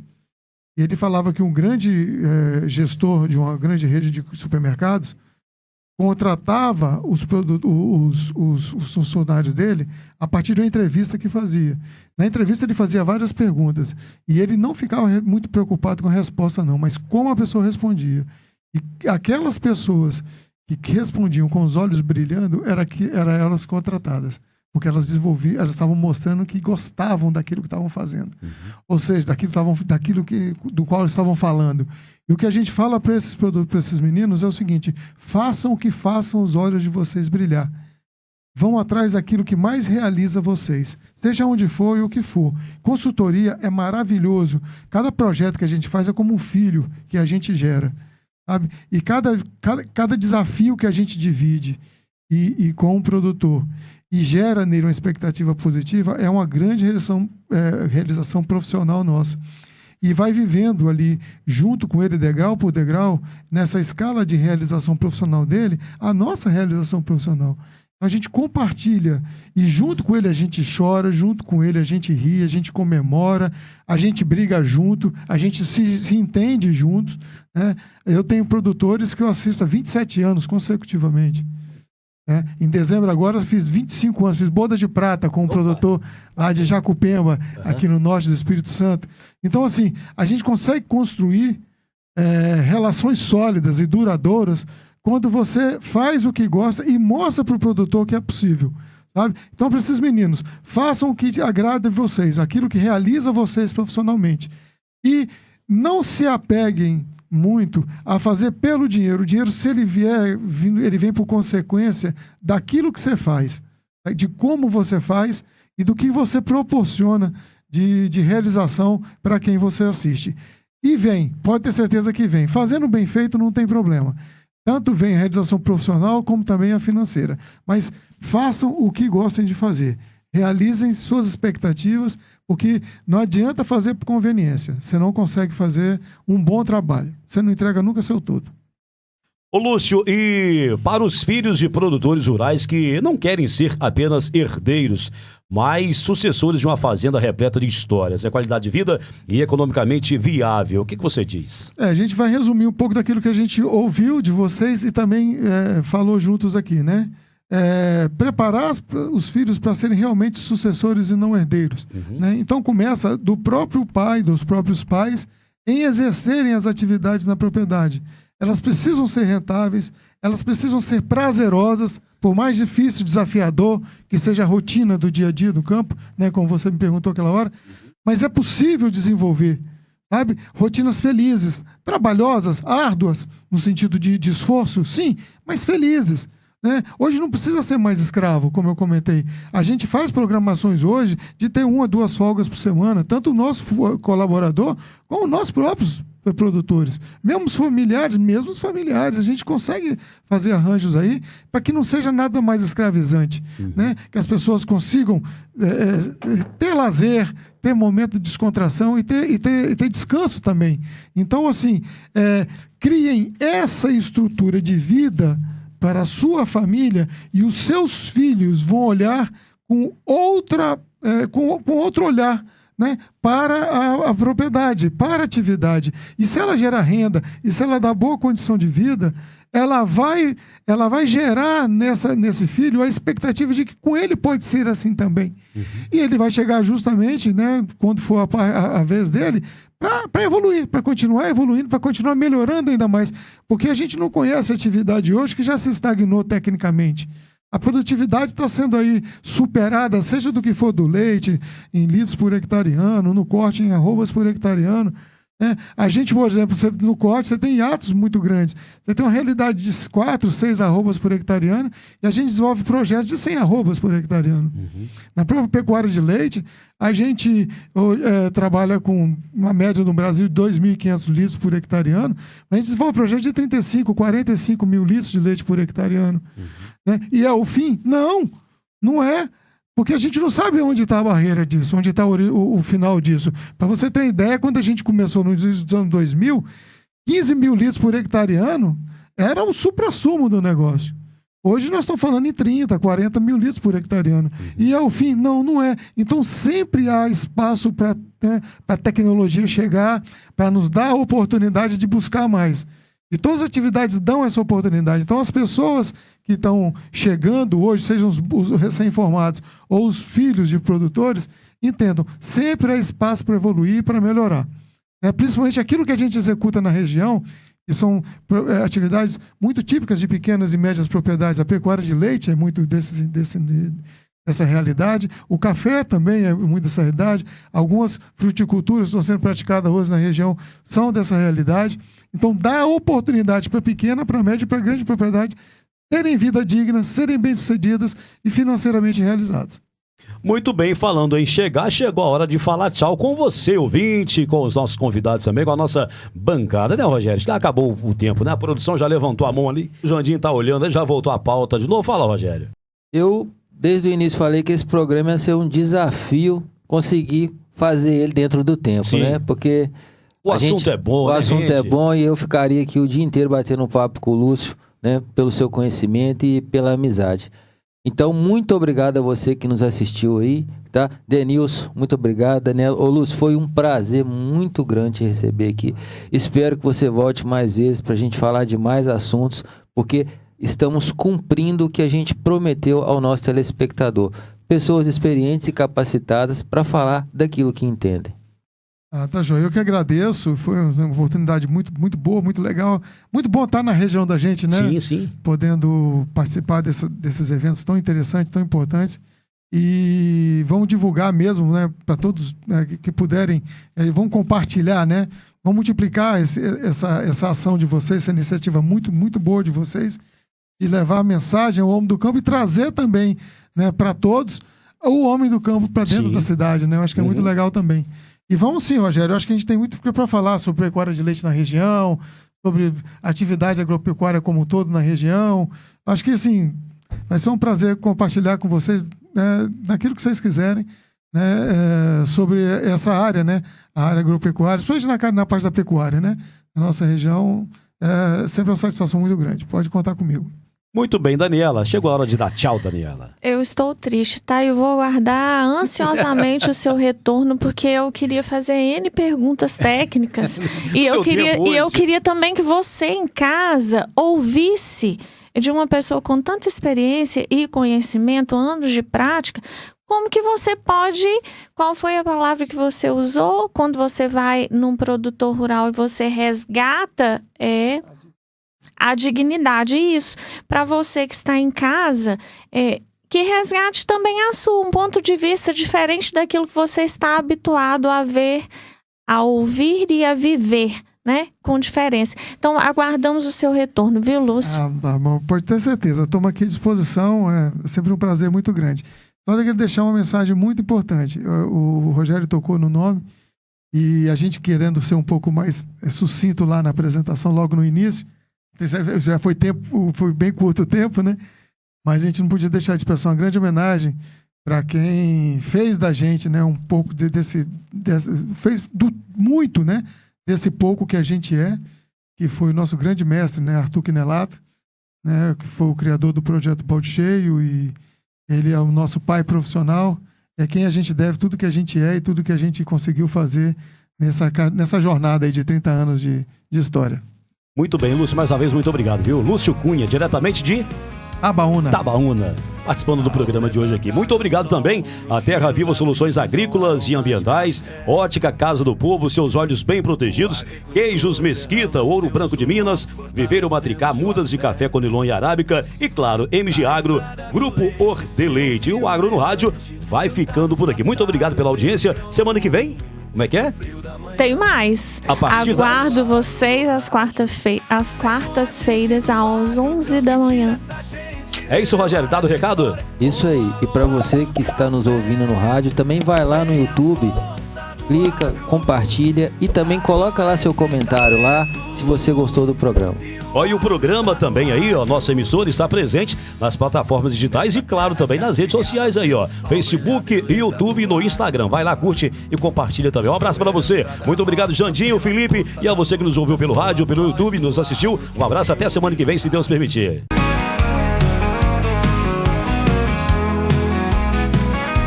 e ele falava que um grande gestor de uma grande rede de supermercados contratava os funcionários dele a partir de uma entrevista que fazia. Na entrevista ele fazia várias perguntas e ele não ficava muito preocupado com a resposta não, mas como a pessoa respondia. E aquelas pessoas que respondiam com os olhos brilhando eram elas contratadas, porque elas estavam mostrando que gostavam daquilo que estavam fazendo. Ou seja, do qual eles estavam falando. E o que a gente fala para esses produtos, para esses meninos, é o seguinte: façam o que façam os olhos de vocês brilhar. Vão atrás daquilo que mais realiza vocês, seja onde for e o que for. Consultoria é maravilhoso. Cada projeto que a gente faz é como um filho que a gente gera, sabe? E cada desafio que a gente divide e com o produtor e gera nele uma expectativa positiva é uma grande realização profissional nossa. E vai vivendo ali, junto com ele, degrau por degrau, nessa escala de realização profissional dele, a nossa realização profissional. A gente compartilha e junto com ele a gente chora, junto com ele a gente ri, a gente comemora, a gente briga junto, a gente se entende juntos, né? Eu tenho produtores que eu assisto há 27 anos consecutivamente. Em dezembro agora fiz 25 anos, fiz boda de prata com um produtor lá de Jacupemba, aqui no norte do Espírito Santo. Então, assim, a gente consegue construir relações sólidas e duradouras quando você faz o que gosta e mostra para o produtor que é possível, sabe? Então, para esses meninos, façam o que agrada vocês, aquilo que realiza vocês profissionalmente. E não se apeguem muito a fazer pelo dinheiro. O dinheiro, se ele vier, ele vem por consequência daquilo que você faz, de como você faz e do que você proporciona de realização para quem você assiste. E vem, pode ter certeza que vem. Fazendo bem feito não tem problema. Tanto vem a realização profissional como também a financeira. Mas façam o que gostem de fazer. Realizem suas expectativas, porque não adianta fazer por conveniência. Você não consegue fazer um bom trabalho. Você não entrega nunca seu todo. Ô Lúcio, e para os filhos de produtores rurais que não querem ser apenas herdeiros, mas sucessores de uma fazenda repleta de histórias, qualidade de vida e economicamente viável, o que você diz? A gente vai resumir um pouco daquilo que a gente ouviu de vocês e também falou juntos aqui, né? Preparar os filhos para serem realmente sucessores e não herdeiros. Né? Então começa do próprio pai, dos próprios pais, em exercerem as atividades na propriedade. Elas precisam ser rentáveis, elas precisam ser prazerosas, por mais difícil, desafiador que seja a rotina do dia a dia do campo, né, como você me perguntou aquela hora, mas é possível desenvolver, sabe? Rotinas felizes, trabalhosas, árduas, no sentido de esforço, sim, mas felizes. Né? Hoje não precisa ser mais escravo, como eu comentei. A gente faz programações hoje de ter 1 ou 2 folgas por semana, tanto o nosso colaborador como nós próprios produtores, mesmo os familiares, a gente consegue fazer arranjos aí para que não seja nada mais escravizante, né? Que as pessoas consigam ter lazer, ter momento de descontração e ter descanso também. Então, assim, criem essa estrutura de vida para a sua família e os seus filhos vão olhar com outro olhar, né, para a propriedade, para a atividade. E se ela gera renda, e se ela dá boa condição de vida, ela vai gerar nesse filho a expectativa de que com ele pode ser assim também. E ele vai chegar justamente, né, quando for a vez dele, para evoluir, para continuar evoluindo, para continuar melhorando ainda mais. Porque a gente não conhece a atividade hoje que já se estagnou tecnicamente. A produtividade está sendo aí superada, seja do que for do leite, em litros por hectare ano, no corte em arrobas por hectare ano. Né? A gente, por exemplo, no corte você tem hiatos muito grandes. Você tem uma realidade de 4, 6 arrobas por hectare ano e a gente desenvolve projetos de 100 arrobas por hectare ano. Na própria pecuária de leite, a gente trabalha com uma média no Brasil de 2.500 litros por hectare ano, mas a gente desenvolve projetos de 35, 45 mil litros de leite por hectare ano. Né? E é o fim? Não é. Porque a gente não sabe onde está a barreira disso, onde está o final disso. Para você ter ideia, quando a gente começou nos anos 2000, 15 mil litros por hectare ano era o suprassumo do negócio. Hoje nós estamos falando em 30, 40 mil litros por hectare ano. E é o fim? Não é. Então sempre há espaço para a tecnologia chegar, para nos dar a oportunidade de buscar mais. E todas as atividades dão essa oportunidade. Então as pessoas que estão chegando hoje, sejam os recém-formados ou os filhos de produtores, entendam, sempre há espaço para evoluir e para melhorar. Principalmente aquilo que a gente executa na região, que são atividades muito típicas de pequenas e médias propriedades. A pecuária de leite é muito dessa realidade. O café também é muito dessa realidade. Algumas fruticulturas que estão sendo praticadas hoje na região são dessa realidade. Então, dá oportunidade para pequena, para média e para grande propriedade terem vida digna, serem bem-sucedidas e financeiramente realizadas. Muito bem, falando em chegar, chegou a hora de falar tchau com você, ouvinte, com os nossos convidados também, com a nossa bancada, né, Rogério? Já acabou o tempo, né? A produção já levantou a mão ali, o Jandinho tá olhando, ele já voltou a pauta de novo. Fala, Rogério. Eu, desde o início, falei que esse programa ia ser um desafio conseguir fazer ele dentro do tempo, Sim. né? Porque o assunto é bom, o assunto é bom e eu ficaria aqui o dia inteiro batendo um papo com o Lúcio, né? Pelo seu conhecimento e pela amizade. Então, muito obrigado a você que nos assistiu aí, tá? Denilson, muito obrigado. Daniel, ô Lúcio, foi um prazer muito grande te receber aqui. Espero que você volte mais vezes pra gente falar de mais assuntos, porque estamos cumprindo o que a gente prometeu ao nosso telespectador. Pessoas experientes e capacitadas para falar daquilo que entendem. Tá, João. Eu que agradeço. Foi uma oportunidade muito, muito boa, muito legal. Muito bom estar na região da gente, né? Sim, sim. Podendo participar desses eventos tão interessantes, tão importantes. E vamos divulgar mesmo, né? Para todos, né, que puderem. Vamos compartilhar, né? Vamos multiplicar essa ação de vocês, essa iniciativa muito, muito boa de vocês. E levar a mensagem ao homem do campo e trazer também, né, para todos o homem do campo para dentro da cidade, né? Eu acho que é muito legal também. E vamos sim, Rogério, eu acho que a gente tem muito para falar sobre pecuária de leite na região, sobre atividade agropecuária como um todo na região. Acho que, assim, vai ser um prazer compartilhar com vocês, né, naquilo que vocês quiserem, né, sobre essa área, né, a área agropecuária, especialmente na parte da pecuária, né. Na nossa região é sempre uma satisfação muito grande. Pode contar comigo. Muito bem, Daniela. Chegou a hora de dar tchau, Daniela. Eu estou triste, tá? Eu vou aguardar ansiosamente o seu retorno, porque eu queria fazer N perguntas técnicas. E eu queria também que você em casa ouvisse de uma pessoa com tanta experiência e conhecimento, anos de prática, como que você pode, qual foi a palavra que você usou quando você vai num produtor rural e você resgata a dignidade. Isso, para você que está em casa, que resgate também a sua, um ponto de vista diferente daquilo que você está habituado a ver, a ouvir e a viver, né? Com diferença. Então, aguardamos o seu retorno, viu, Lúcio? Tá bom, pode ter certeza. Estamos aqui à disposição, é sempre um prazer muito grande. Só quero deixar uma mensagem muito importante. O Rogério tocou no nome e a gente querendo ser um pouco mais sucinto lá na apresentação, logo no início, já foi bem curto o tempo, né? Mas a gente não podia deixar de expressar uma grande homenagem para quem fez da gente, né, um pouco fez muito, né, desse pouco que a gente que foi o nosso grande mestre, né, Arthur Quinelato, né, que foi o criador do projeto Balde Cheio, e ele é o nosso pai profissional, é quem a gente deve tudo que a gente e tudo que a gente conseguiu fazer nessa jornada aí de 30 anos de história. Muito bem, Lúcio, mais uma vez, muito obrigado, viu? Lúcio Cunha, diretamente de Tabaúna, participando do programa de hoje aqui. Muito obrigado também a Terra Viva Soluções Agrícolas e Ambientais, Ótica Casa do Povo, seus olhos bem protegidos, Queijos Mesquita, Ouro Branco de Minas, Viveiro Matricá, Mudas de Café Conilon e Arábica e, claro, MG Agro, Grupo Ordeleite. E o Agro no Rádio vai ficando por aqui. Muito obrigado pela audiência. Semana que vem, como é que é? Tem mais. Aguardo vocês às quartas-feiras às 11 da manhã. É isso, Rogério, dado o recado? Isso aí. E para você que está nos ouvindo no rádio, também vai lá no YouTube, clica, compartilha e também coloca lá seu comentário lá, se você gostou do programa. E o programa também aí, nossa emissora está presente nas plataformas digitais e, claro, também nas redes sociais aí, Facebook, YouTube e no Instagram. Vai lá, curte e compartilha também. Um abraço para você. Muito obrigado, Jandinho, Felipe, e a você que nos ouviu pelo rádio, pelo YouTube, nos assistiu. Um abraço, até a semana que vem, se Deus permitir.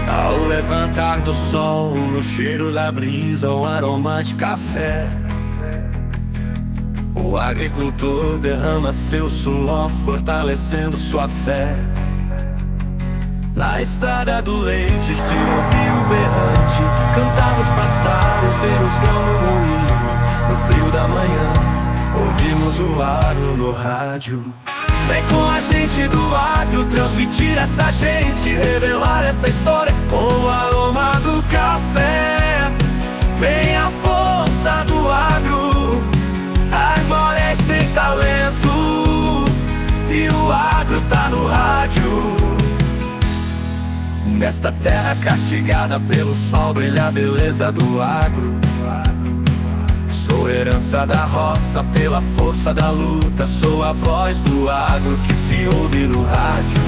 Ao levantar do sol, no cheiro da brisa, o aroma de café, o agricultor derrama seu suor, fortalecendo sua fé. Na estrada do leite se ouviu o berrante, cantar dos passarinhos, ver os grãos no moinho. No frio da manhã, ouvimos o agro no rádio. Vem com a gente do agro, transmitir essa gente, revelar essa história com o aroma do café. Vem a força do agro, Aimorés tem talento e o agro tá no rádio. Nesta terra castigada pelo sol, brilha a beleza do agro. Sou herança da roça, pela força da luta, sou a voz do agro que se ouve no rádio.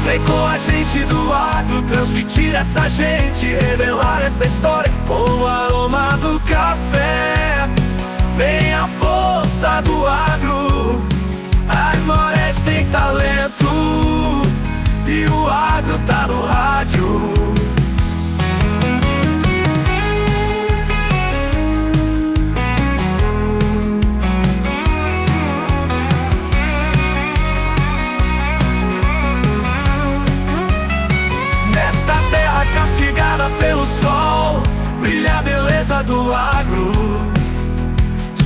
Vem com a gente do agro, transmitir essa gente, revelar essa história com o aroma do café. Vem a força do agro, Aimorés tem talento e o agro tá no rádio. Nesta terra castigada pelo sol, brilha a beleza do agro.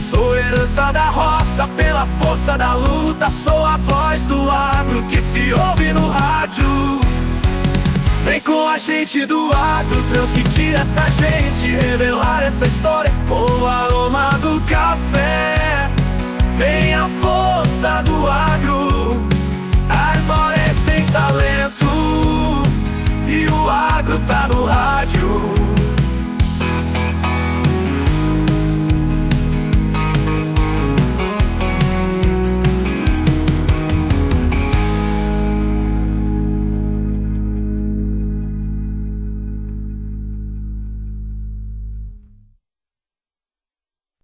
Sou herança da roça, pela força da luta, sou a voz do agro que se ouve no rádio. Vem com a gente do agro, transmitir essa gente, revelar essa história com